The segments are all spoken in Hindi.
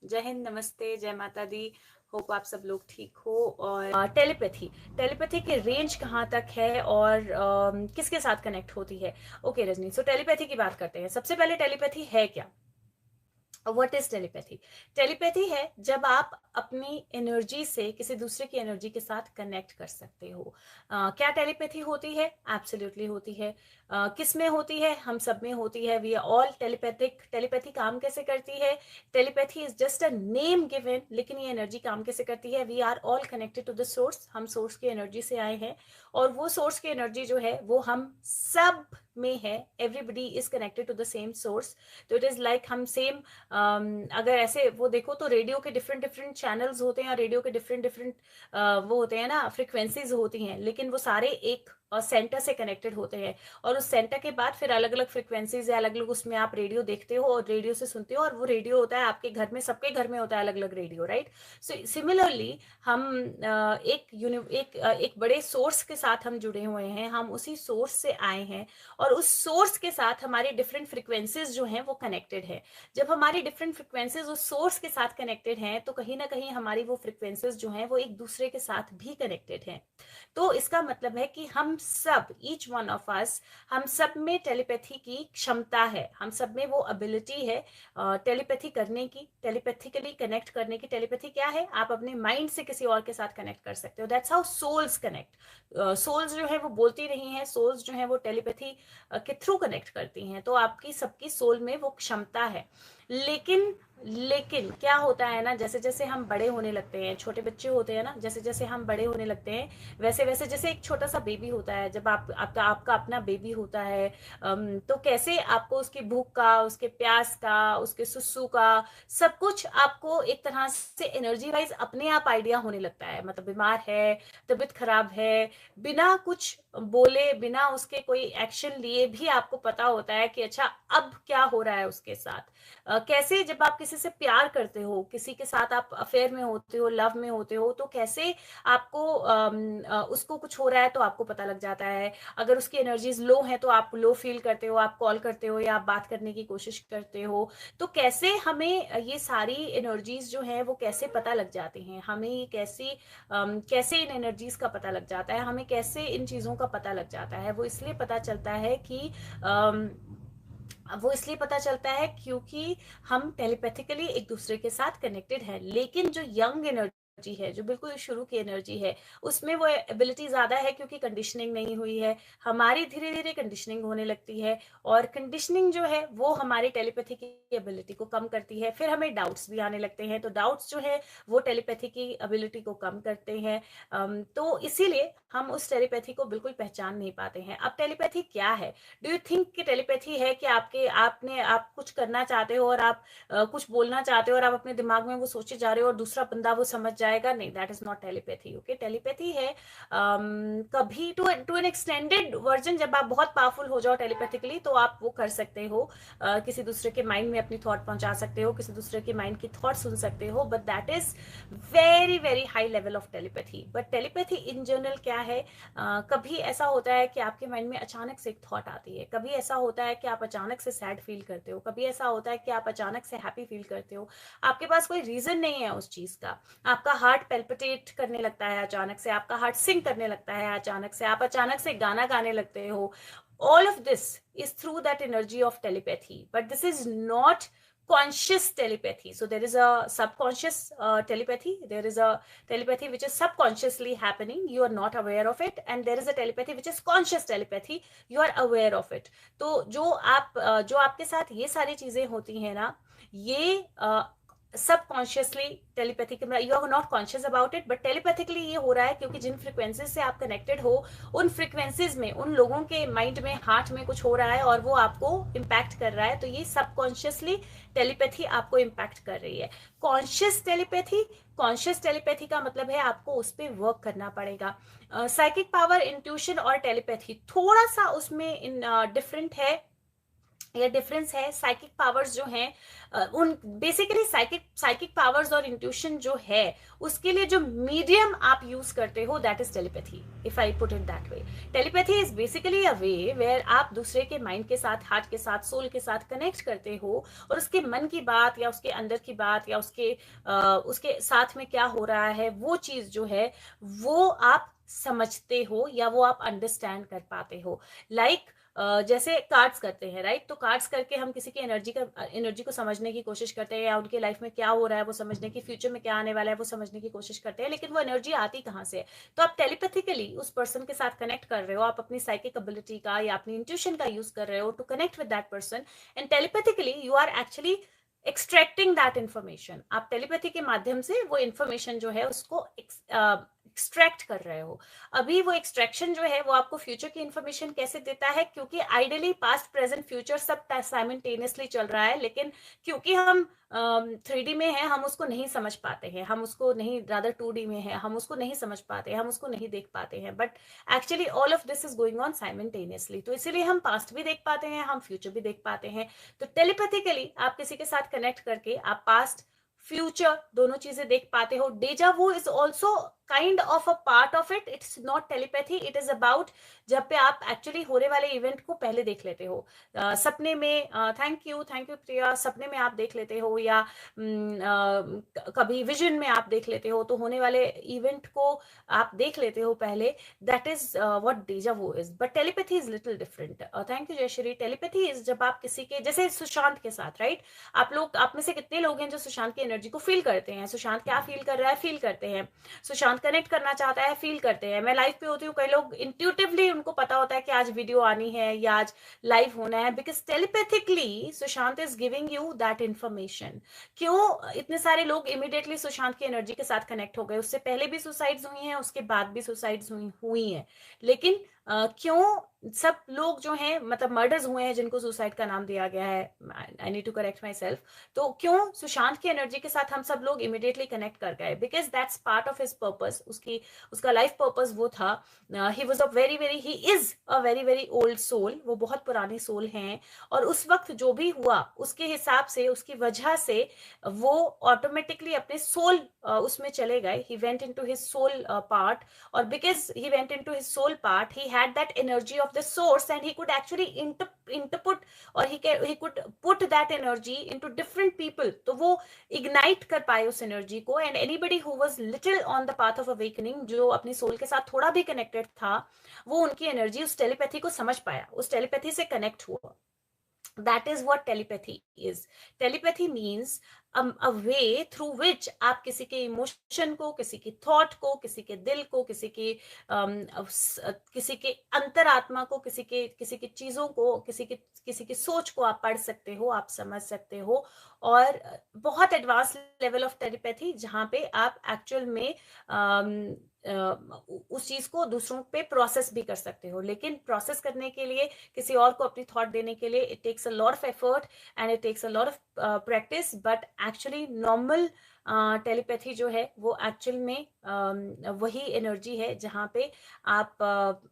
जय हिंद, नमस्ते, जय माता दी। होप आप सब लोग ठीक हो। और टेलीपैथी टेलीपैथी की रेंज कहाँ तक है और किसके साथ कनेक्ट होती है। ओके रजनी, सो टेलीपैथी की बात करते हैं। सबसे पहले टेलीपैथी है क्या? What is telepathy? टेलीपैथी है जब आप अपनी एनर्जी से किसी दूसरे की एनर्जी के साथ कनेक्ट कर सकते हो। क्या टेलीपैथी होती है? एब्सोल्युटली होती है। किस में होती है? हम सब में होती है। We are all telepathic. Telepathy काम कैसे करती है? Telepathy is just a name given, लेकिन ये एनर्जी काम कैसे करती है? We are all connected to the source. हम सोर्स की एनर्जी से आए हैं और वो सोर्स की एनर्जी जो है वो हम सब में है। Everybody is connected to the same source. तो इट इज लाइक हम सेम अगर ऐसे वो देखो तो रेडियो के डिफरेंट डिफरेंट चैनल्स होते हैं, रेडियो के डिफरेंट डिफरेंट वो होते हैं ना, फ्रिक्वेंसीज होती हैं, लेकिन वो सारे एक सेंटर से कनेक्टेड होते हैं। और उस सेंटर के बाद फिर अलग अलग फ्रिक्वेंसीज है, अलग अलग उसमें आप रेडियो देखते हो और रेडियो से सुनते हो, और वो रेडियो होता है आपके घर में, सबके घर में होता है अलग अलग रेडियो, राइट? सो सिमिलरली हम एक बड़े सोर्स के साथ हम जुड़े हुए हैं। हम उसी सोर्स से आए हैं और उस सोर्स के साथ हमारे डिफरेंट फ्रिक्वेंसीज जो हैं वो कनेक्टेड है। जब हमारी डिफरेंट फ्रिक्वेंसीज उस सोर्स के साथ कनेक्टेड हैं तो कहीं ना कहीं हमारी वो फ्रिक्वेंसीज जो हैं वो एक दूसरे के साथ भी कनेक्टेड हैं। तो इसका मतलब है कि हम सब, ईच वन ऑफ अस, हम सब में टेलीपैथी की क्षमता है, हम सब में वो एबिलिटी है टेलीपैथी करने की, टेलीपैथिकली कनेक्ट करने की। टेलीपैथी क्या है? आप अपने माइंड से किसी और के साथ कनेक्ट कर सकते हो। That's how souls connect. Souls जो है वो बोलती नहीं है, सोल्स जो है वो टेलीपैथी के थ्रू कनेक्ट करती हैं। तो आपकी सबकी सोल में वो क्षमता है। लेकिन लेकिन क्या होता है ना, जैसे जैसे हम बड़े होने लगते हैं, छोटे बच्चे होते हैं ना, जैसे जैसे हम बड़े होने लगते हैं वैसे वैसे, जैसे एक छोटा सा बेबी होता है, जब आपका अपना बेबी होता है, तो कैसे आपको उसकी भूख का, उसके प्यास का, उसके सुसु का, सब कुछ आपको एक तरह से एनर्जी वाइज अपने आप आइडिया होने लगता है। मतलब बीमार है, तबीयत खराब है, बिना कुछ बोले, बिना उसके कोई एक्शन लिए भी आपको पता होता है कि अच्छा अब क्या हो रहा है उसके साथ। कैसे जब आप किसी से प्यार करते हो, किसी के साथ आप अफेयर में होते हो, लव में होते हो, तो कैसे आपको उसको कुछ हो रहा है तो आपको पता लग जाता है। अगर उसकी एनर्जीज लो है तो आप लो फील करते हो, आप कॉल करते हो या आप बात करने की कोशिश करते हो। तो कैसे हमें ये सारी एनर्जीज जो है वो कैसे पता लग जाती हैं, हमें कैसे इन एनर्जीज का पता लग जाता है, हमें कैसे इन चीजों का पता लग जाता है? वो इसलिए पता चलता है कि वो इसलिए पता चलता है क्योंकि हम टेलीपैथिकली एक दूसरे के साथ कनेक्टेड है। लेकिन जो यंग एनर्जी है, जो बिल्कुल शुरू की एनर्जी है, उसमें वो एबिलिटी ज्यादा है क्योंकि कंडीशनिंग नहीं हुई है। हमारी धीरे धीरे कंडीशनिंग होने लगती है और कंडीशनिंग जो है वो हमारी टेलीपैथी की एबिलिटी को कम करती है। फिर हमें डाउट्स भी आने लगते हैं, तो डाउट्स जो है वो टेलीपैथी की एबिलिटी को कम करते हैं। तो इसीलिए हम उस टेलीपैथी को बिल्कुल पहचान नहीं पाते हैं। अब टेलीपैथी क्या है? डू यू थिंक कि टेलीपैथी है कि आप कुछ करना चाहते हो और आप कुछ बोलना चाहते हो और आप अपने दिमाग में वो सोचे जा रहे हो और दूसरा बंदा वो समझ जाएगा? नहीं, that is not telepathy. Okay, telepathy है कभी टू एन एक्सटेंडेड वर्जन, जब आप बहुत पावरफुल हो जाओ टेलीपैथिकली तो आप वो कर सकते हो, किसी दूसरे के माइंड में अपनी थॉट पहुंचा सकते हो, किसी दूसरे के माइंड की थॉट सुन सकते हो, but that is very very high level of telepathy. But telepathy in general क्या है? कभी ऐसा होता है कि आपके माइंड में अचानक से एक थॉट आती है, कभी ऐसा होता है कि आप अचानक से सैड फील करते हो, कभी ऐसा होता है कि आप अचानक से हैप्पी फील करते हो। आपके पास कोई रीजन नहीं है उस चीज का। आपका हार्ट पेल्पिटेट करने लगता है अचानक से, आपका हार्ट सिंक करने लगता है अचानक से, आप अचानक से गाना गाने लगते हो। all of this is through that energy of telepathy, but this is not conscious telepathy. So there is a subconscious telepathy, there is a telepathy which is subconsciously happening, you are not aware of it, and there is a telepathy which is conscious telepathy, you are aware of it. तो जो आपके साथ ये सारी चीजें होती हैं ना, ये subconsciously telepathic, you are not conscious about it, but telepathically ये हो रहा है क्योंकि जिन फ्रिक्वेंसीज से आप कनेक्टेड हो, उन फ्रिक्वेंसीज में, उन लोगों के माइंड में, हार्ट में कुछ हो रहा है और वो आपको इम्पैक्ट कर रहा है। तो ये सबकॉन्शियसली टेलीपैथी आपको इम्पैक्ट कर रही है। कॉन्शियस टेलीपैथी का मतलब है आपको उस पर वर्क करना पड़ेगा। साइकिक पावर, इंट्यूशन और टेलीपैथी थोड़ा सा उसमें डिफरेंट है। या डिफरेंस है साइकिक पावर्स जो हैं, उन बेसिकली साइकिक पावर्स और इंट्यूशन जो है उसके लिए जो मीडियम आप यूज करते हो that is telepathy, if I put it that way. Telepathy is basically a way where आप दूसरे के माइंड के साथ, हार्ट के साथ, सोल के साथ कनेक्ट करते हो और उसके मन की बात या उसके अंदर की बात या उसके साथ में क्या हो रहा है वो चीज जो है वो आप समझते हो या वो आप अंडरस्टैंड कर पाते हो। लाइक जैसे कार्ड्स करते हैं, राइट? तो कार्ड्स करके हम किसी की एनर्जी को समझने की कोशिश करते हैं या उनके लाइफ में क्या हो रहा है वो समझने की, फ्यूचर में क्या आने वाला है वो समझने की कोशिश करते हैं, लेकिन वो एनर्जी आती कहाँ से है? तो आप टेलीपैथिकली उस पर्सन के साथ कनेक्ट कर रहे हो, आप अपनी साइकिक एबिलिटी का या अपनी इंट्यूशन का यूज कर रहे हो to connect with that person, and telepathically you are actually extracting that information. आप टेलीपैथी के माध्यम से वो इन्फॉर्मेशन जो है उसको एक्सट्रैक्ट कर रहे हो। अभी वो एक्सट्रैक्शन जो है वो आपको फ्यूचर की इन्फॉर्मेशन कैसे देता है? क्योंकि आइडियली पास्ट प्रेजेंट फ्यूचर सब साइमल्टेनियसली चल रहा है, लेकिन क्योंकि हम 3D में है हम उसको नहीं समझ पाते हैं, हम उसको नहीं, रादर 2D में है हम उसको नहीं समझ पाते हैं, हम उसको नहीं देख पाते हैं, but actually all of this is going on simultaneously. तो इसीलिए हम पास्ट भी देख पाते हैं, हम फ्यूचर भी देख पाते हैं। तो टेलीपैथिकली आप किसी के साथ कनेक्ट करके आप पास्ट फ्यूचर दोनों चीजें देख पाते हो। Deja vu is also kind of a part of it, it's not telepathy, it is about जब पे आप एक्चुअली होने वाले इवेंट को पहले देख लेते हो सपने में। थैंक यू प्रिया। सपने में आप देख लेते हो या कभी विजन में आप देख लेते हो, तो होने वाले इवेंट को आप देख लेते हो पहले, that is what deja vu is. But telepathy is little different. Thank you Jayashree. Telepathy is जब आप किसी के, जैसे सुशांत के साथ, राइट? आप में से कितने लोग हैं जो सुशांत की एनर्जी को फील करते हैं? सुशांत क्या फील कर रहा है, फील करते हैं। सुशांत कनेक्ट करना चाहता है, फील करते हैं। मैं लाइव पे होती हूँ, कई लोग इंट्यूटिवली उनको पता होता है कि आज वीडियो आनी है या आज लाइव होना है, because telepathically Sushant is giving you that information. क्यों इतने सारे लोग इमीडिएटली सुशांत की एनर्जी के साथ कनेक्ट हो गए? उससे पहले भी सुसाइड्स हुई हैं, उसके बाद भी सुसाइड्स हुई हैं, लेकिन क्यों सब लोग जो हैं, मतलब मर्डर्स हुए हैं जिनको सुसाइड का नाम दिया गया है, I need to correct my self, तो क्यों सुशांत की एनर्जी के साथ हम सब लोग इमीडिएटली कनेक्ट कर गए? Because that's part of his purpose. उसका लाइफ पर्पस वो था। He was a he is a very very old soul, वो बहुत पुरानी सोल हैं, और उस वक्त जो भी हुआ उसके हिसाब से, उसकी वजह से वो ऑटोमेटिकली अपने सोल उसमें चले गए। He went into his soul part, और because he went into his soul part, he had that energy of the source, and he could actually interput, or he could put that energy into different people. तो वो ignite कर पाए उस energy को, and anybody who was little on the path of awakening, जो अपनी soul के साथ थोड़ा भी connected था, वो उनकी energy उस telepathy को समझ पाया, उस telepathy से connect हुआ। That is what telepathy is. Telepathy means a way through which आप किसी के इमोशन को, किसी की थॉट को, किसी के दिल को, किसी के अंतरात्मा को, किसी की चीजों को, किसी की सोच को आप पढ़ सकते हो, आप समझ सकते हो। और बहुत एडवांस लेवल ऑफ टेलीपैथी जहाँ पे आप एक्चुअल में उस चीज को दूसरों पे प्रोसेस भी कर सकते हो, लेकिन प्रोसेस करने के लिए, किसी और को अपनी थॉट देने के लिए, it takes a lot of effort and it takes a lot of practice. But actually normal telepathy जो है वो एक्चुअल में वही एनर्जी है जहाँ पे आप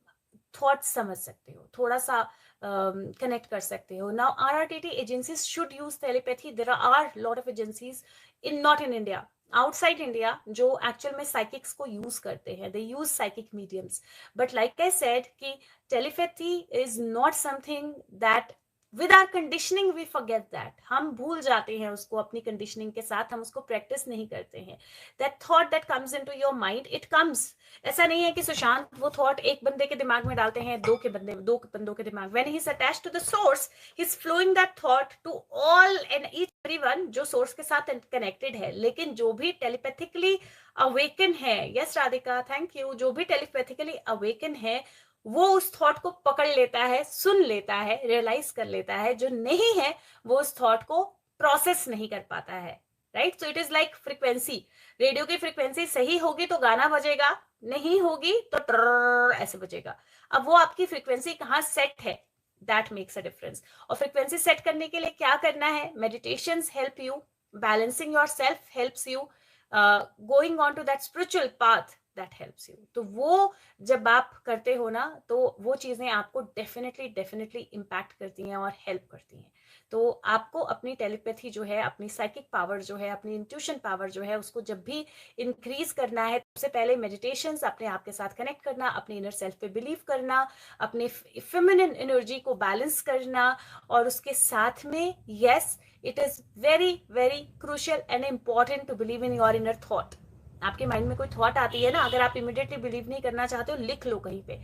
थॉट्स समझ सकते हो, थोड़ा सा कनेक्ट कर सकते हो। Now RRTT agencies should use telepathy. There are lot of agencies not in India, outside India, जो एक्चुअल में साइकिक्स को यूज करते हैं, they use psychic mediums. But like I said कि telepathy is not something that with our conditioning we forget that, हम भूल जाते हैं उसको अपनी कंडीशनिंग के साथ, हम उसको प्रैक्टिस नहीं करते हैं। That thought that comes into your mind, it comes. ऐसा नहीं है कि सुशांत वो थॉट एक बंदे के दिमाग में डालते हैं, दो बंदों के दिमाग। When he is attached to the source, he is flowing that thought to all and each everyone जो सोर्स के साथ कनेक्टेड है। लेकिन जो भी टेलीपैथिकली अवेकन है, यस राधिका थैंक यू, जो भी टेलीपैथिकली अवेकन है वो उस थॉट को पकड़ लेता है, सुन लेता है, रियलाइज कर लेता है। जो नहीं है वो उस थॉट को प्रोसेस नहीं कर पाता है, right? So it is like frequency. Radio की फ्रीक्वेंसी सही होगी तो गाना बजेगा, नहीं होगी तो ट्रर ऐसे बजेगा। अब वो आपकी फ्रीक्वेंसी कहाँ सेट है, दैट मेक्स अ डिफरेंस। और फ्रीक्वेंसी सेट करने के लिए क्या करना है? Meditations help you, balancing your self helps you, going on to that spiritual path that helps you. तो वो जब आप करते हो ना, तो वो चीजें आपको डेफिनेटली इम्पैक्ट करती हैं और हेल्प करती हैं. तो आपको अपनी टेलीपैथी जो है, अपनी साइकिक पावर जो है, अपनी इंट्यूशन पावर जो है, उसको जब भी इंक्रीज करना है, सबसे पहले मेडिटेशन, अपने आप के साथ कनेक्ट करना, अपने इनर सेल्फ पे बिलीव करना, अपने फेमिनिन एनर्जी को बैलेंस करना, और उसके साथ में yes, it is very very crucial and important to believe in your inner thought. आपके माइंड में कोई थॉट आती है ना, अगर आप इमिडिएटली बिलीव नहीं करना चाहते हो, लिख लो कहीं पे.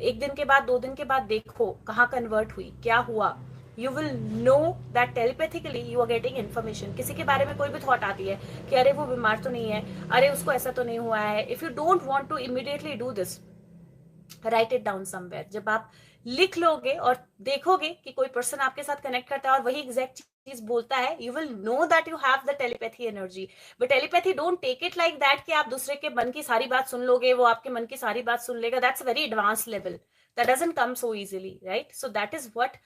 1 दिन के बाद, 2 दिन के बाद देखो कहाँ कन्वर्ट हुई, क्या हुआ. You will know that telepathically you are getting information. किसी के बारे में कोई भी थॉट आती है कि अरे वो बीमार तो नहीं है, अरे उसको ऐसा तो नहीं हुआ है. If you don't want to immediately do this, write it down somewhere. जब आप लिख लोगे और देखोगे कि कोई पर्सन आपके साथ कनेक्ट करता है और वही एग्जैक्ट चीज बोलता है, you will know that you have the telepathy energy. But telepathy, don't take it like that कि आप दूसरे के मन की सारी बात सुन लोगे, वो आपके मन की सारी बात सुन लेगा. That's very advance level. That doesn't come so easily, right? So that is what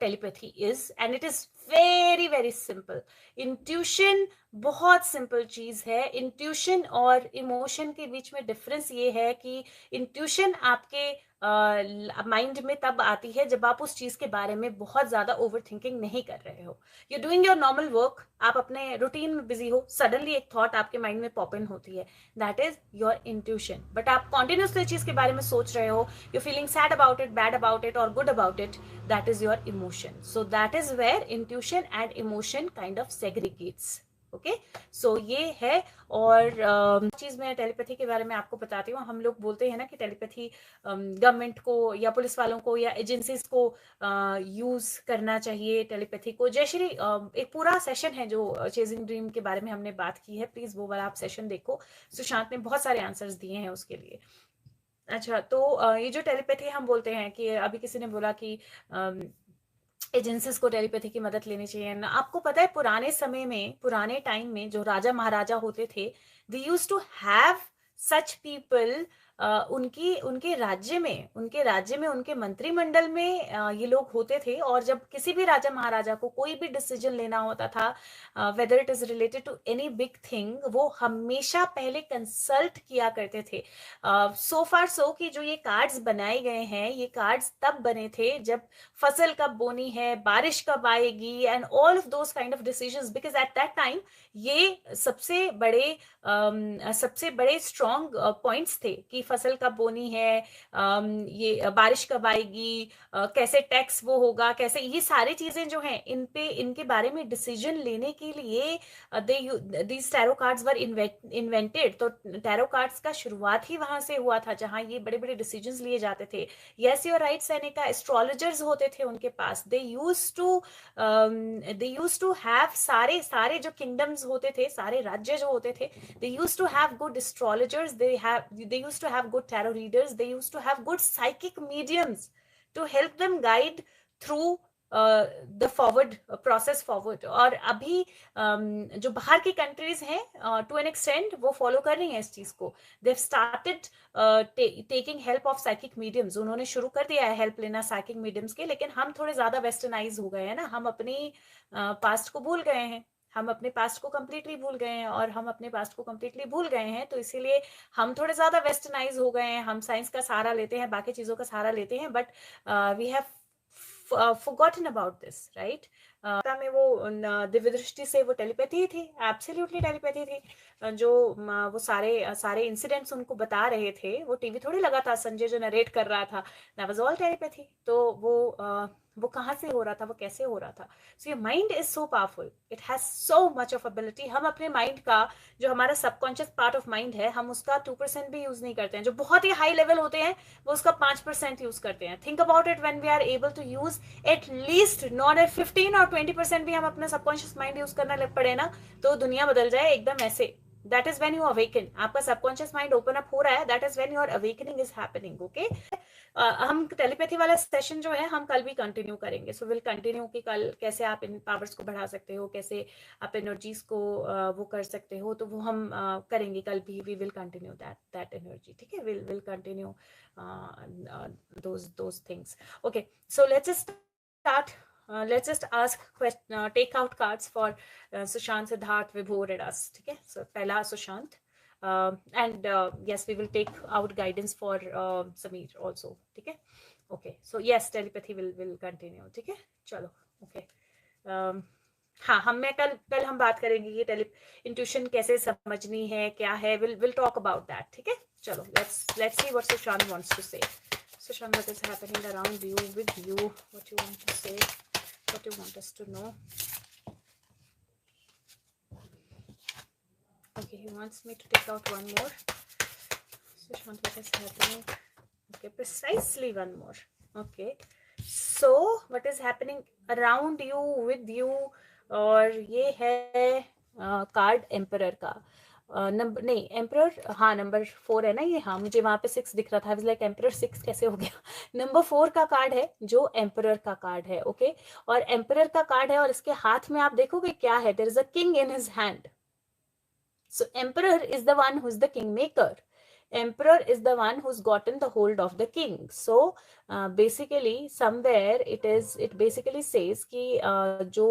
telepathy is, and it is very very simple. Intuition बहुत सिंपल चीज है. इंट्यूशन और इमोशन के बीच में डिफरेंस ये है कि इंट्यूशन आपके माइंड में तब आती है जब आप उस चीज के बारे में बहुत ज्यादा ओवर थिंकिंग नहीं कर रहे हो. You doing your normal work, आप अपने रूटीन में बिजी हो, सडनली एक थॉट आपके माइंड में पॉप इन होती है, that is your intuition. But आप कॉन्टिन्यूसली चीज के बारे में सोच रहे हो, you feeling sad about it, bad about it और good about it, that is your emotion. So that is where intuition and emotion kind of segregates. Okay, so ये है. और चीज मैं टेलीपैथी के बारे में आपको बताती हूँ. हम लोग बोलते हैं ना कि टेलीपैथी गवर्नमेंट को या पुलिस वालों को या एजेंसीज को यूज करना चाहिए टेलीपैथी को. जयश्री, एक पूरा सेशन है जो चेजिंग ड्रीम के बारे में हमने बात की है, प्लीज वो वाला आप सेशन देखो. सुशांत ने बहुत सारे आंसर्स दिए हैं उसके लिए. अच्छा, तो ये जो टेलीपैथी हम बोलते हैं कि अभी किसी ने बोला कि एजेंसीज को टेलीपैथी की मदद लेनी चाहिए ना. आपको पता है पुराने समय में, पुराने टाइम में जो राजा महाराजा होते थे, they used to have such people. उनकी उनके राज्य में, उनके मंत्रिमंडल में ये लोग होते थे. और जब किसी भी राजा महाराजा को कोई भी डिसीजन लेना होता था, whether it is related to any big thing, वो हमेशा पहले कंसल्ट किया करते थे. सो फार सो कि जो ये कार्ड्स बनाए गए हैं, ये कार्ड्स तब बने थे जब फसल कब बोनी है, बारिश कब आएगी, and all of those kind of decisions. Because at that time ये सबसे बड़े स्ट्रॉन्ग पॉइंट्स थे कि फसल कब बोनी है, ये बारिश कब आएगी, कैसे टैक्स वो होगा, कैसे, ये सारी चीजें जो हैं, इनके बारे में डिसीजन लेने के लिए these tarot cards were invented. तो टैरो कार्ड्स का शुरुआत ही वहां से हुआ था जहां ये बड़े बड़े डिसीजंस लिए जाते थे. यस, योर राइट सैनिका, एस्ट्रोलॉजर्स होते थे उनके पास. दे यूज्ड टू हैव सारे जो किंगडम्स होते थे, सारे राज्य जो होते थे, they used to have good astrologers, they used to have good tarot readers, they used to have good psychic mediums to help them guide through the forward process forward. और अभी जो बाहर की कंट्रीज हैं, टू एन एक्सटेंट वो फॉलो कर रही हैं इस चीज को. They started taking help of psychic mediums. उन्होंने शुरू कर दिया है हेल्प लेना साइकिक मीडियम्स के. लेकिन हम थोड़े ज्यादा वेस्टर्नाइज हो गए हैं ना, हम अपनी पास्ट को भूल गए हैं, हम अपने पास्ट को कम्प्लीटली भूल गए हैं, और हम अपने पास्ट को कम्प्लीटली भूल गए हैं, तो इसीलिए हम थोड़े ज्यादा वेस्टर्नाइज हो गए हैं. हम साइंस का सहारा लेते हैं, बाकी चीजों का सहारा लेते हैं, but we have forgotten about this, right? में वो दिव्य दृष्टि से वो टेलीपैथी थी, एब्सोल्युटली टेलीपैथी थी. जो वो सारे इंसिडेंट्स उनको बता रहे थे, वो टीवी थोड़ी लगा था, संजय जो नरेट कर रहा था, दैट वाज ऑल टेलीपैथी. तो वो कहाँ से हो रहा था, वो कैसे हो रहा था. So your mind is so powerful, it has so much of ability. हम अपने माइंड का, जो हमारा सबकॉन्शियस पार्ट ऑफ माइंड है, हम उसका 2% भी यूज नहीं करते हैं. जो बहुत ही हाई लेवल होते हैं वो उसका 5% यूज करते हैं. Think about it, when we are able to use at least not at 15 और 20% भी हम अपना सबकॉन्शियस माइंड यूज करना लग पड़े ना, तो दुनिया बदल जाए एकदम ऐसे. That is when you awaken. आपका सबकॉन्शियस माइंड ओपन अप हो रहा है, that is when your awakening is happening. Okay, हम टेलीपैथी वाला सेशन जो है हम कल भी कंटिन्यू करेंगे. सो विल कंटिन्यू कि कल कैसे आप इन पावर्स को बढ़ा सकते हो, कैसे आप एनर्जीज को वो कर सकते हो, तो वो हम करेंगे कल भी. We will continue that energy. ठीक है, will continue those things. Okay, so let's start. Let's just take out cards for Sushant, Siddharth, Vibhor and us. ठीक है, so पहला Sushant. And yes we will take out guidance for Sameer also, ठीक है. Okay, so yes telepathy will continue, ठीक है. चलो ओके. हाँ, कल हम बात करेंगे कि इंट्यूशन कैसे समझनी है, क्या है. विल टॉक अबाउट दैट, ठीक है. चलो let's see what Sushant wants to say. Sushant, what is happening around you, with you, what you want to say, what you want us to know. Okay, he wants me to take out one more. Sushant, what is happening? Okay, precisely one more. Okay, so what is happening around you, with you. और ये है कार्ड एम्परर का. नंबर नहीं, एम्परर, हाँ नंबर 4 है ना ये. हाँ, मुझे वहां पे 6 दिख रहा था. लाइक एम्परर 6 कैसे हो गया. नंबर 4 का कार्ड है जो एम्परर का कार्ड है. ओके, और एम्परर का कार्ड है और इसके हाथ में आप देखोगे क्या है. There is a king in his hand. So emperor is the one who's the kingmaker. Emperor is the one who's gotten the hold of the king. So basically somewhere it basically says कि जो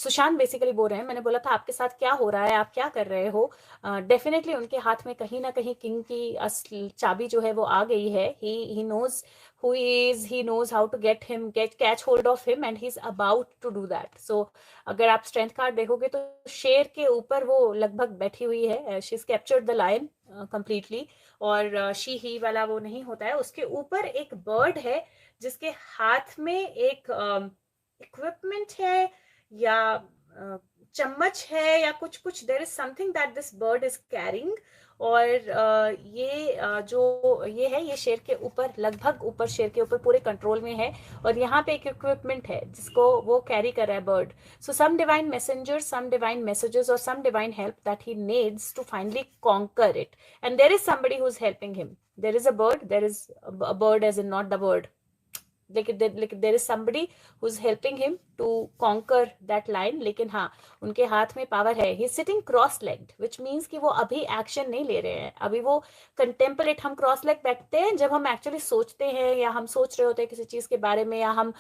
सुशांत बेसिकली बोल रहे हैं. मैंने बोला था आपके साथ क्या हो रहा है, आप क्या कर रहे हो. डेफिनेटली उनके हाथ में कहीं ना कहीं किंग की असली चाबी जो है वो आ गई है. he knows who he is, he knows how to catch hold of him, and he's about to do that. So अगर आप स्ट्रेंथ कार्ड देखोगे तो शेर के ऊपर वो लगभग बैठी हुई है. She is captured the lion completely. और शी ही वाला वो नहीं होता है. उसके ऊपर एक बर्ड है जिसके हाथ में एक इक्विपमेंट है या चम्मच है या कुछ. There is something that this bird is carrying. और ये है, ये शेर के ऊपर, लगभग ऊपर, शेर के ऊपर पूरे कंट्रोल में है. और यहाँ पे एक इक्विपमेंट है जिसको वो कैरी कर रहा है, bird. So some divine messengers, some divine messages, or some divine help that he needs to finally conquer it. And there is somebody who's helping him. There is a bird. There is a bird, as in not the bird. Like there is somebody who's helping him to conquer that lion. लेकिन हाँ, उनके हाथ में पावर है. He's sitting cross-legged, which means कि वो अभी एक्शन नहीं ले रहे हैं. अभी वो कंटेम्पलेट. हम क्रॉस लेग बैठते हैं जब हम एक्चुअली सोचते हैं या हम सोच रहे होते हैं किसी चीज के बारे में, या हम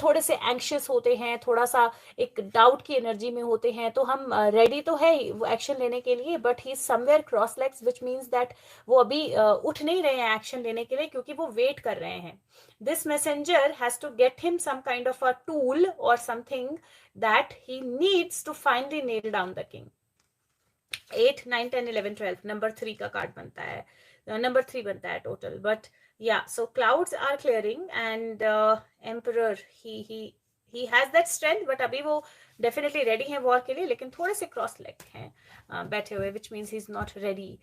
थोड़े से एंक्शियस होते हैं, थोड़ा सा एक डाउट की एनर्जी में होते हैं, तो हम रेडी तो है वो एक्शन लेने के लिए. But he is somewhere cross legs, which means that वो अभी उठ नहीं रहे हैं एक्शन लेने के लिए, क्योंकि वो वेट कर रहे हैं. This messenger has to get him some kind of a tool or something that he needs to finally nail down the king. 8, 9, 10, 11, 12 number 3 का कार्ड बनता है. नंबर 3 बनता है total. But yeah, so clouds are clearing and emperor he has that strength, but अभी वो definitely ready है वॉर के लिए, लेकिन थोड़े से क्रॉस लेग हैं बैठे हुए, which means he's not ready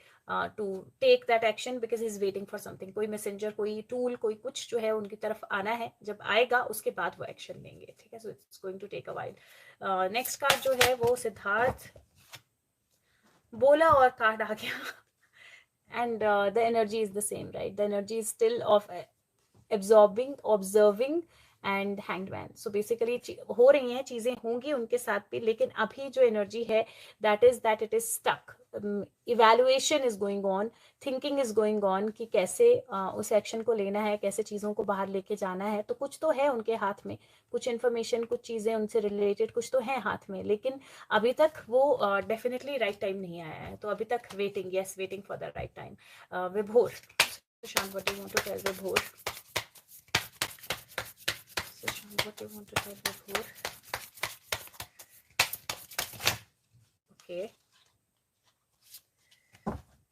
to take that action because he's waiting for something. कोई मैसेंजर, कोई टूल, कोई कुछ जो है उनकी तरफ आना है. जब आएगा उसके बाद वो एक्शन लेंगे, ठीक है. so it's going to take a while. Next card जो है वो सिद्धार्थ बोला और कार्ड आ गया. And the energy is the same, right? The energy is still of absorbing, observing and hanged man. So basically हो रही हैं चीजें, होंगी उनके साथ भी, लेकिन अभी जो एनर्जी है that it is stuck. Evaluation is going on, thinking is going on कि कैसे उस एक्शन को लेना है, कैसे चीज़ों को बाहर लेके जाना है. तो कुछ तो है उनके हाथ में, कुछ इन्फॉर्मेशन, कुछ चीज़ें उनसे रिलेटेड कुछ तो है हाथ में, लेकिन अभी तक वो डेफिनेटली राइट टाइम नहीं आया है. तो अभी तक waiting, yes, waiting for the right time. Vibhor, Sushant, what do you want to tell Vibhor? Sushant, what do you want to tell Vibhor? Okay,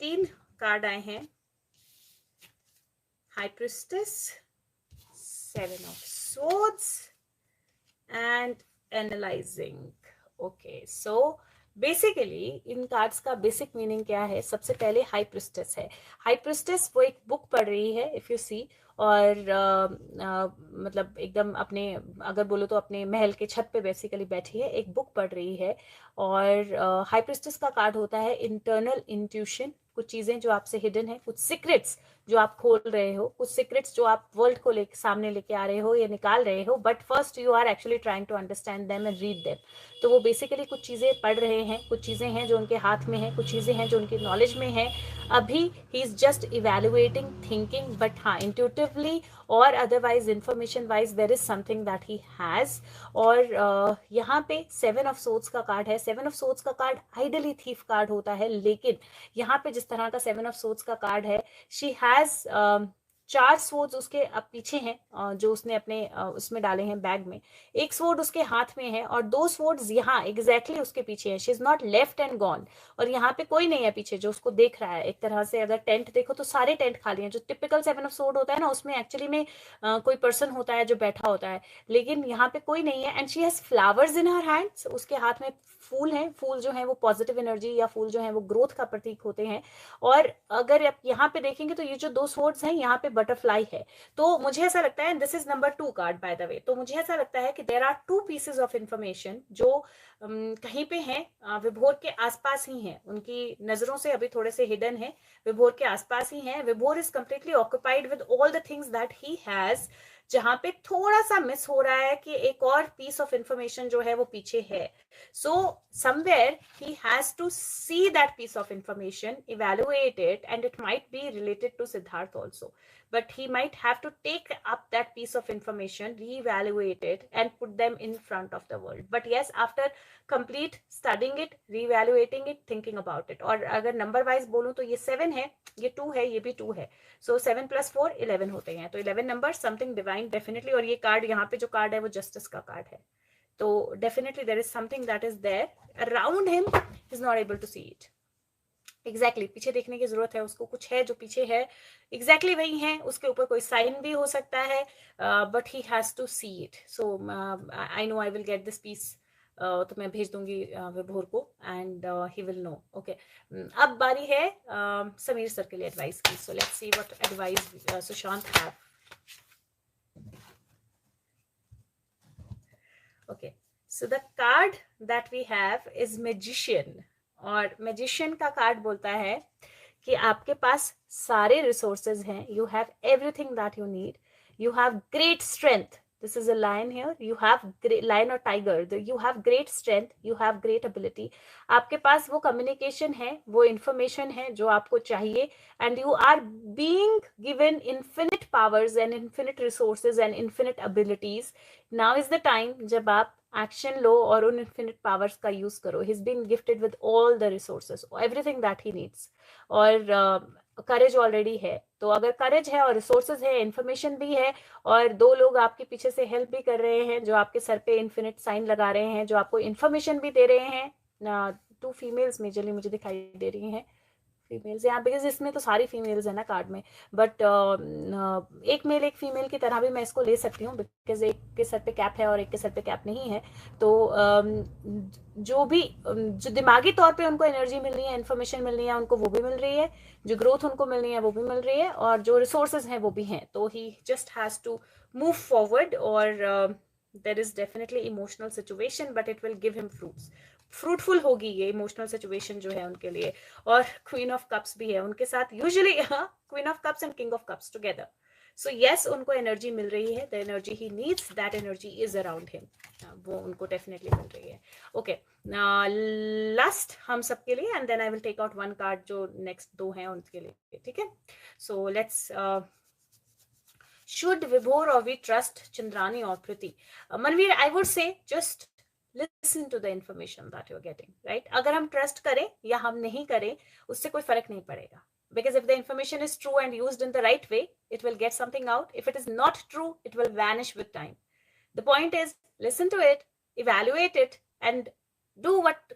3 card आए हैं. High priestess, 7 of swords and analyzing. Okay, so basically in cards का बेसिक मीनिंग क्या है? सबसे पहले हाई प्रिस्टेस है. हाई प्रिस्टेस वो एक बुक पढ़ रही है, इफ यू सी, और मतलब एकदम अपने, अगर बोलो तो अपने महल के छत पे बेसिकली बैठी है, एक बुक पढ़ रही है. और हाई प्रिस्टेस का कार्ड होता है इंटरनल इंट्यूशन. कुछ चीज़ें जो आपसे हिडन है, कुछ सीक्रेट्स जो आप खोल रहे हो, कुछ सीक्रेट्स जो आप वर्ल्ड को सामने लेके आ रहे हो या निकाल रहे हो, but first you are actually trying to understand them and read them. तो वो बेसिकली कुछ चीज़ें पढ़ रहे हैं, कुछ चीज़ें हैं जो उनके हाथ में हैं, कुछ चीज़ें हैं जो उनकी नॉलेज में है। अभी he is just evaluating, thinking, but हाँ इंट्यूटिवली और otherwise information wise there is something that he has. और यहाँ पे 7 ऑफ सोर्ड्स का कार्ड है। 7 ऑफ सोर्ड्स का कार्ड आइडली थीफ कार्ड होता है, लेकिन यहाँ पे जिस तरह का 7 ऑफ सोर्ड्स का कार्ड है, शी हैज 4 स्वॉर्ड्स उसके पीछे हैं, जो उसने अपने उसमें डाले हैं बैग में। एक स्वॉर्ड उसके हाथ में है और 2 स्वॉर्ड्स यहाँ एग्जैक्टली उसके पीछे है। She is not left and gone, और यहाँ पे कोई नहीं है पीछे जो उसको देख रहा है। एक तरह से अगर टेंट देखो तो सारे टेंट खाली हैं। जो टिपिकल 7 ऑफ स्वॉर्ड होता है ना, उसमें एक्चुअली में कोई पर्सन होता है जो बैठा होता है, लेकिन यहाँ पे कोई नहीं है। And she has flowers in her hands, उसके हाथ में फूल हैं। फूल जो है वो पॉजिटिव एनर्जी, या फूल जो है वो ग्रोथ का प्रतीक होते हैं। और अगर आप यहाँ पे देखेंगे तो ये जो 2 स्वॉर्ड्स हैं, यहाँ पे बटरफ्लाई है। तो मुझे ऐसा लगता है, this is number 2 card by the way, तो मुझे ऐसा लगता है कि there are 2 pieces of information जो कहीं पे हैं, विभोर के आसपास ही हैं, उनकी नजरों से अभी थोड़े से हिडन है, विभोर के आसपास ही हैं। विभोर is completely occupied with all the things that he has. जहां पे थोड़ा सा मिस हो रहा है कि एक और पीस ऑफ इंफॉर्मेशन जो है वो पीछे है। So somewhere he has to see that piece of information, evaluate it, and it might be related to Siddharth also. But he might have to take up that piece of information, reevaluate it, and put them in front of the world. But yes, after complete studying it, reevaluating it, thinking about it. और अगर नंबर वाइज बोलूं तो ये 7 है, ये 2 है, ये भी 2 है। सो 7 + 4 11 होते हैं। तो 11 नंबर समथिंग डिवाइन डेफिनेटली। और ये कार्ड, यहाँ पे जो कार्ड है वो जस्टिस का कार्ड है। तो definitely there is something that is there around him, he's not able to see it. Exactly पीछे देखने की जरूरत है उसको, कुछ है जो पीछे है, एग्जैक्टली वही है। उसके ऊपर कोई साइन भी हो सकता है, but he has to see it. So I know I will get this piece, तो मैं भेज दूंगी विभोर को, and he will know. Okay, अब बारी है समीर सर के लिए एडवाइस की। So let's see what advice Sushant have. Okay, so the card that we have is Magician, और Magician का कार्ड बोलता है कि आपके पास सारे रिसोर्सेज हैं, you have everything that you need, you have great strength. This is a lion here. You have great, lion or tiger. You have great strength. You have great ability. आपके पास वो communication है, वो information है जो आपको चाहिए, and you are being given infinite powers and infinite resources and infinite abilities. Now is the time जब आप एक्शन लो और उन इन्फिनिट पावर्स का यूज करो। He is been gifted with all the resources, everything that he needs, और करेज ऑलरेडी है। तो अगर करेज है और रिसोर्सेज है, इंफॉर्मेशन भी है, और 2 लोग आपके पीछे से हेल्प भी कर रहे हैं, जो आपके सर पे इन्फिनिट साइन लगा रहे हैं, जो आपको इन्फॉर्मेशन भी दे रहे हैं। 2 फीमेल्स मेजरली मुझे दिखाई दे रही हैं, फीमेल्स यहाँ, बिकॉज इसमें तो सारी फीमेल्स है ना कार्ड में, बट एक मेल एक फीमेल की तरह भी मैं इसको ले सकती हूँ, बिकॉज एक के सर पे कैप है और एक के सर पे कैप नहीं है। तो जो भी जो दिमागी तौर पे उनको एनर्जी मिल रही है, इन्फॉर्मेशन मिल रही है, उनको वो भी मिल रही है, जो ग्रोथ उनको मिल रही है वो भी मिल रही है, और जो रिसोर्सेज हैं वो भी हैं। तो he just has to move forward, और there is definitely emotional situation, but it will give him fruits. Fruitful होगी ये इमोशनल सिचुएशन जो है उनके लिए। और क्वीन ऑफ कप्स भी है उनके साथ, usually queen of cups and king of cups together. So yes, उनको एनर्जी मिल रही है, the energy he needs, that energy is around him, वो उनको डेफिनेटली मिल रही है। ओके, लास्ट हम सबके लिए, and then I will take out 1 card जो नेक्स्ट 2 हैं उनके लिए, ठीक है। सो लेट्स, शुड विभोर और वी ट्रस्ट चंद्रानी और Preeti? Manveer, I would say just listen to the information that you're getting, right? अगर हम ट्रस्ट करें या हम नहीं करें, उससे कोई फर्क नहीं पड़ेगा, because if the information is true and used in the right way, it will get something out. If it is not true, it will vanish with time. The point is, listen to it, evaluate it, and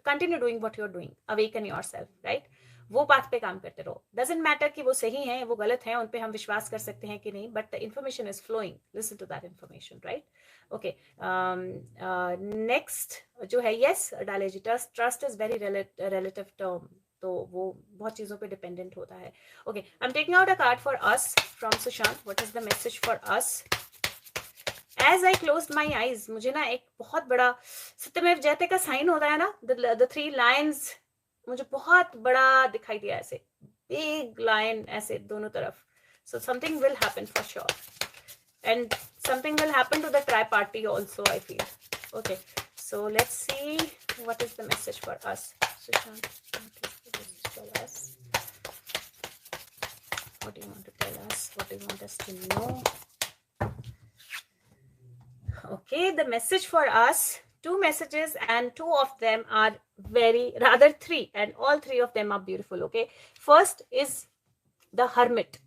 continue doing what you're doing. Awaken yourself, right? वो बात पे काम करते रहो। डजेंट मैटर कि वो सही है, वो गलत है, उन पे हम विश्वास कर सकते हैं कि नहीं, but the information is flowing, listen to that information, right? Okay, next जो है, यस डाले जी, trust is very relative term, तो वो बहुत चीजों पे डिपेंडेंट होता है। ओके, I am taking out a card for us from Sushant. What is the message for us? As I close my eyes, मुझे ना एक बहुत बड़ा सत्यमेव जयते का साइन होता है ना, द 3 लायंस, मुझे बहुत बड़ा दिखाई दिया, ऐसे बिग लायन ऐसे दोनों तरफ। So something will happen for sure. And something will happen to the tri-party also, I feel. Okay, so let's see what is the message for us. Sushant, what is the message for us? What do you want to tell us? What do you want us to know? Okay, the message for us, 2 messages, and 2 of them are rather 3, and all 3 of them are beautiful. Okay, first is the hermit,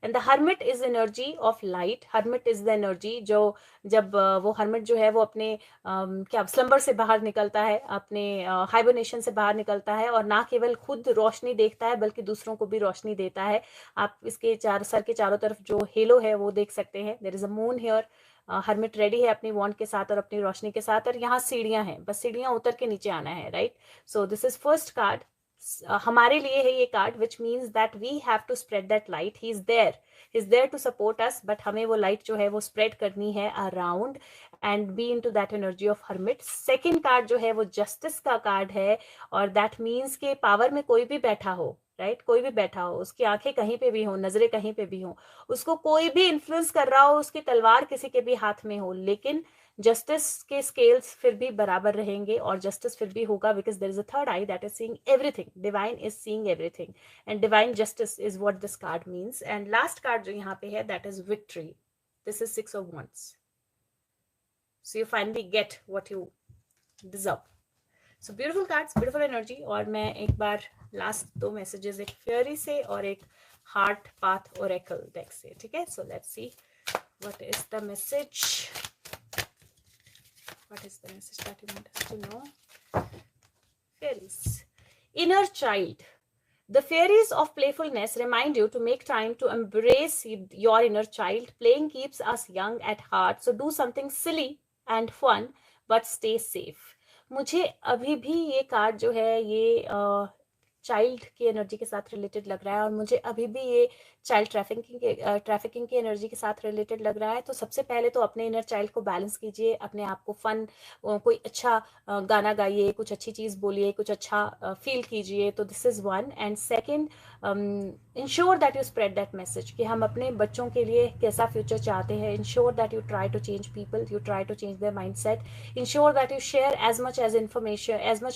and the hermit is energy of light. Hermit is the energy जो जब वो hermit जो है वो अपने क्या slumber से बाहर निकलता है, अपने hibernation से बाहर निकलता है, और ना केवल खुद रोशनी देखता है बल्कि दूसरों को भी रोशनी देता है. आप इसके सर के चारों तरफ जो हेलो है वो देख सकते हैं. There is a moon here. Hermit ready है अपनी वॉन्ड के साथ और अपनी रोशनी के साथ, और यहाँ सीढ़ियां हैं, बस सीढ़ियां उतर के नीचे आना है. Right, so this is first card. हमारे लिए है ये card, which means that we have to spread that light. He is there to support us, but हमें वो लाइट जो है वो स्प्रेड करनी है around and be in to that energy of hermit. Second card जो है वो जस्टिस का कार्ड है, और दैट मीन्स के पावर में कोई भी बैठा हो, राइट, कोई भी बैठा हो, उसकी आंखें कहीं पे भी हो, नजरें कहीं पे भी हो, उसको कोई भी इन्फ्लुएंस कर रहा हो, उसकी तलवार किसी के भी हाथ में हो, लेकिन जस्टिस के स्केल्स फिर भी बराबर रहेंगे और जस्टिस फिर भी होगा, because there is a third eye that is seeing everything. Divine is seeing everything and divine justice is what this card means. And last card जो यहाँ पे है that is victory. This is 6 of Wands. So you finally get what you deserve. So beautiful cards, beautiful energy. और मैं एक बार लास्ट 2 मैसेजेस, एक फेयरी से और एक हार्ट पाथ ओरेकल डेक से, ठीक है. सो let's see what is the message. What is the message that you want us to know? Fairies. Inner child. The fairies of playfulness remind you to make time to embrace your inner child. Playing keeps us young at heart. So do something silly and fun, but stay safe. मुझे अभी भी ये कार्ड जो है ये चाइल्ड की एनर्जी के साथ रिलेटेड लग रहा है, और मुझे अभी भी ये चाइल्ड ट्रैफिकिंग की एनर्जी के साथ रिलेटेड लग रहा है. तो सबसे पहले तो अपने इनर चाइल्ड को बैलेंस कीजिए, अपने आप को फन, कोई अच्छा गाना गाइए, कुछ अच्छी चीज़ बोलिए, कुछ अच्छा फील कीजिए. तो this is one. And second, ensure that you spread that message कि हम अपने बच्चों के लिए कैसा फ्यूचर चाहते हैं. Ensure that you try to change people, you try to change their mindset. Ensure that you share as much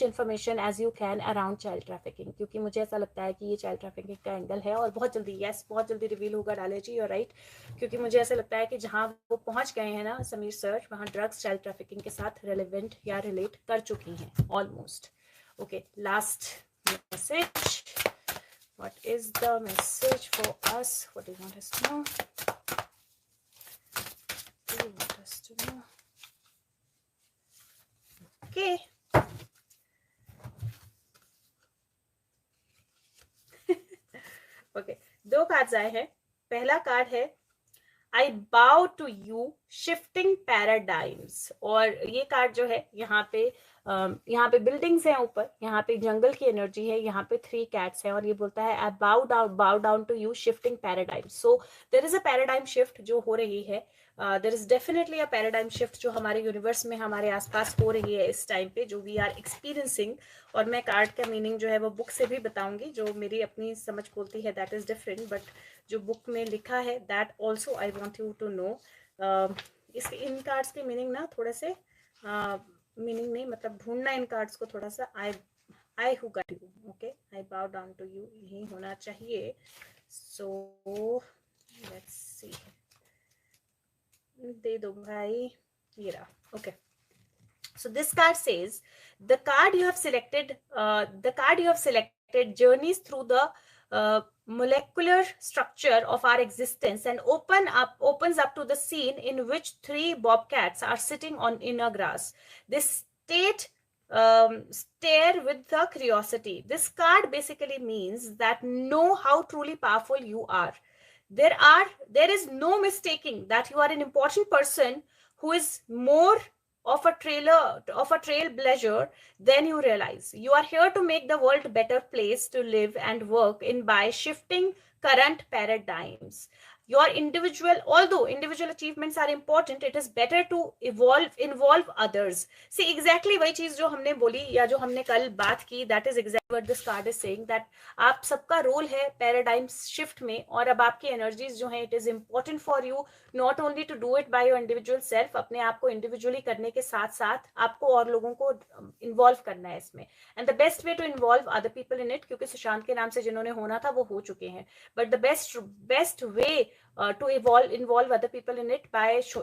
information as you can around child trafficking, क्योंकि मुझे ऐसा लगता है कि ये चाइल्ड ट्रैफिकिंग का एंगल है, और बहुत जल्दी, यस, बहुत जल्दी रिवील होगा. डाले जी, और राइट, क्योंकि मुझे ऐसा लगता है कि जहाँ वो पहुंच गए हैं ना समीर सर, वहाँ ड्रग्स चाइल्ड ट्रैफिकिंग के साथ रिलेवेंट या रिलेट कर चुकी हैं almost. Okay, last message. What is the message for us? What do you want us to know? Okay, okay, 2 cards आए हैं. पहला कार्ड है आई बाउ टू यू शिफ्टिंग पैराडाइम्स, और ये कार्ड जो है यहाँ पे बिल्डिंग्स हैं ऊपर, यहाँ पे जंगल की एनर्जी है, यहाँ पे 3 कैट्स हैं, और ये बोलता है I bow down to you shifting paradigms. So there is a paradigm shift जो हो रही है. There is definitely a paradigm shift जो हमारे यूनिवर्स में हमारे आसपास हो रही है इस टाइम पे, जो वी आर एक्सपीरियंसिंग. और मैं कार्ड का मीनिंग जो है वो बुक से भी बताऊंगी, जो मेरी अपनी समझ बोलती है दैट इज डिफरेंट, बट जो बुक में लिखा है that also I want you to know. इन कार्ड्स के मीनिंग ना थोड़े से मीनिंग नहीं, मतलब ढूंढना इन कार्ड्स को थोड़ा सा. I who got you, okay, I bow down to you, यही होना चाहिए. सो लेट्स सी, दे दो भाई, ये रहा. Okay, so this card says the card you have selected journeys through the molecular structure of our existence and opens up to the scene in which 3 bobcats are sitting in a grass. This stare with the curiosity. This card basically means that know how truly powerful you are. There is no mistaking that you are an important person who is more of a trailblazer than you realize. You are here to make the world a better place to live and work in by shifting current paradigms. your individual, although individual achievements are important, it is better to involve others. See, exactly वही चीज जो हमने बोली या जो हमने कल बात की, that is exactly what this card is saying, that आप सबका रोल है पैराडाइम शिफ्ट में, और अब आपकी एनर्जीज जो है, it is important for you not only to do it by your individual self, अपने आप को इंडिविजुअली करने के साथ साथ आपको और लोगों को इन्वॉल्व करना है इसमें, and the best way to involve other people in it, क्योंकि सुशांत के नाम से जिन्होंने होना था वो हो चुके हैं, but the best way to involve other people in it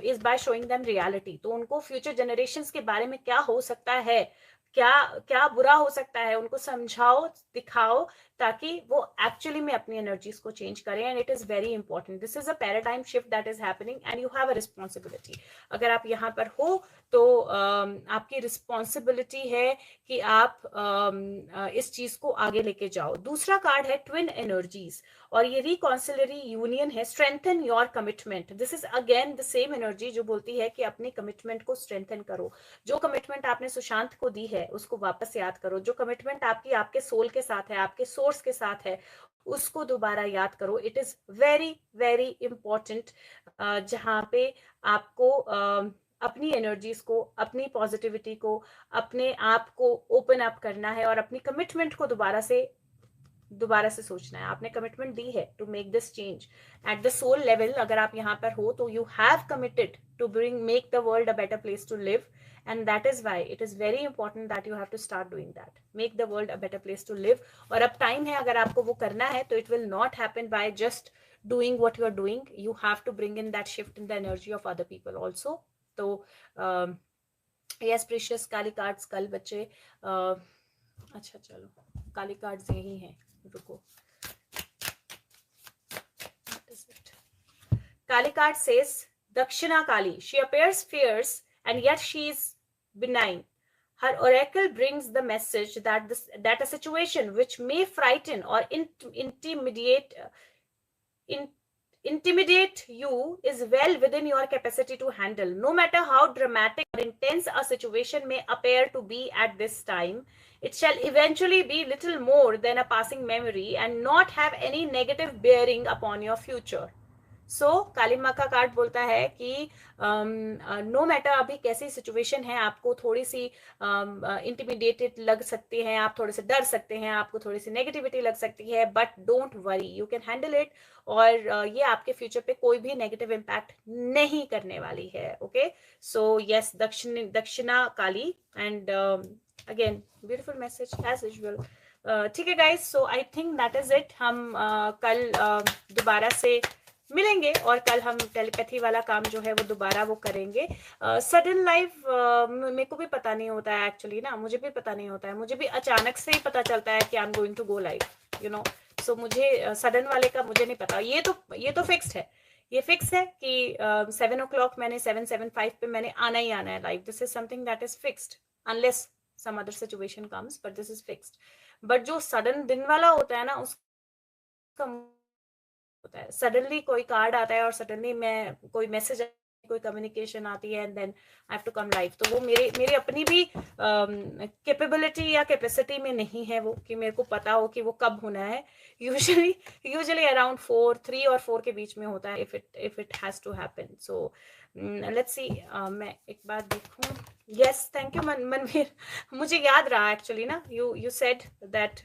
is by showing them reality. तो उनको future generations के बारे में क्या हो सकता है, क्या बुरा हो सकता है, उनको समझाओ, दिखाओ, ताकि वो एक्चुअली में अपनी एनर्जीज को चेंज करें, and it is very important. This is a paradigm shift that is happening and you have a responsibility. अगर आप यहाँ पर हो तो आपकी रिस्पॉन्सिबिलिटी है कि आप इस चीज को आगे लेके जाओ. दूसरा कार्ड है ट्विन एनर्जीज, और ये रिकॉन्सिलरी यूनियन है. Strengthen your commitment. This is again the same energy जो बोलती है कि अपनी कमिटमेंट को स्ट्रेंथन करो. जो कमिटमेंट आपने सुशांत को दी है उसको वापस याद करो. जो कमिटमेंट आपकी आपके सोल के साथ है, आपके सोर्स के साथ है, उसको दोबारा याद करो. It is very very important, जहां पे आपको अपनी एनर्जीज को, अपनी पॉजिटिविटी को, अपने आप को ओपन अप करना है, और अपनी कमिटमेंट को दोबारा से सोचना है. आपने कमिटमेंट दी है to make this change at the soul level. अगर आप यहाँ पर हो तो you have committed to make the world a better place to live, and that is why it is very important that you have to start doing that. Make the world a better place to live. और अब टाइम है, अगर आपको वो करना है तो it will not happen by just doing what you are doing. You have to bring in that shift in the energy of other people also. तो yes precious, काली कार्ड्स कल बच्चे अच्छा चलो काली कार्ड्स यही हैं, रुको. Kali card says Dakshina Kali. She appears fierce and yet she is benign. Her oracle brings the message that a situation which may frighten or intimidate you is well within your capacity to handle. No matter how dramatic or intense a situation may appear to be at this time, it shall eventually be little more than a passing memory and not have any negative bearing upon your future. सो काली माँ का कार्ड बोलता है कि नो मैटर अभी कैसी सिचुएशन है, आपको थोड़ी सी इंटिमिडेटेड लग सकती है, आप थोड़े से डर सकते हैं, आपको थोड़ी सी नेगेटिविटी लग सकती है, but don't worry, you can handle it. और ये आपके फ्यूचर पे कोई भी नेगेटिव इम्पैक्ट नहीं करने वाली है. Okay, so yes, Dakshina Kali. And again beautiful message as usual. ठीक है guys, so I think that is it. हम कल दोबारा से मिलेंगे और कल हम टेलीपैथी वाला काम जो है वो दोबारा वो करेंगे. सडन लाइव मेरे को भी पता नहीं होता है एक्चुअली ना, मुझे भी पता नहीं होता है, मुझे भी अचानक से ही पता चलता है कि I am going to go live, you know. So मुझे सडन वाले का मुझे नहीं पता. ये तो फिक्स्ड है, ये फिक्स है कि 7 o'clock मैंने 7:75 पे मैंने आना ही आना है live. This is something that is fixed unless some other situation comes, but this is fixed. But जो सडन दिन वाला होता है ना, उसका होता है, सडनली कोई कार्ड आता है और सडनली मैं कोई मैसेज, कोई कम्युनिकेशन आती है and then I have to come live. तो वो मेरी अपनी भी कैपेबिलिटी या कैपेसिटी में नहीं है वो, कि मेरे को पता हो कि वो कब होना है. यूजुअली अराउंड 3 और 4 के बीच में होता है if it has to happen. So let's see. मैं एक बार देखूं. Yes, thank you Manveer. मुझे याद रहा एक्चुअली ना, यू सेड दैट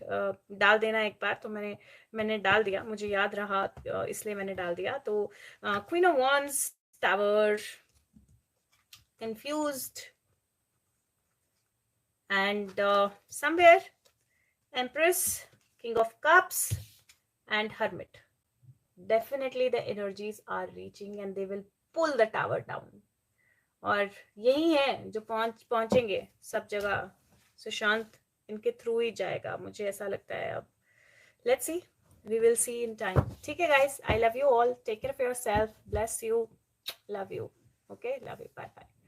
डाल देना एक बार, तो मैंने डाल दिया, मुझे याद रहा इसलिए मैंने डाल दिया. तो queen of wands, tower, confused, and somewhere Empress, King of Cups, and Hermit. Definitely the energies are reaching and they will pull the tower down. और यही है जो पहुंचेंगे सब जगह. सुशांत इनके थ्रू ही जाएगा, मुझे ऐसा लगता है. अब let's see, we will see in time. ठीक है guys, I love you all. Take care of yourself. Bless you. Love you. Okay, love you. Bye bye.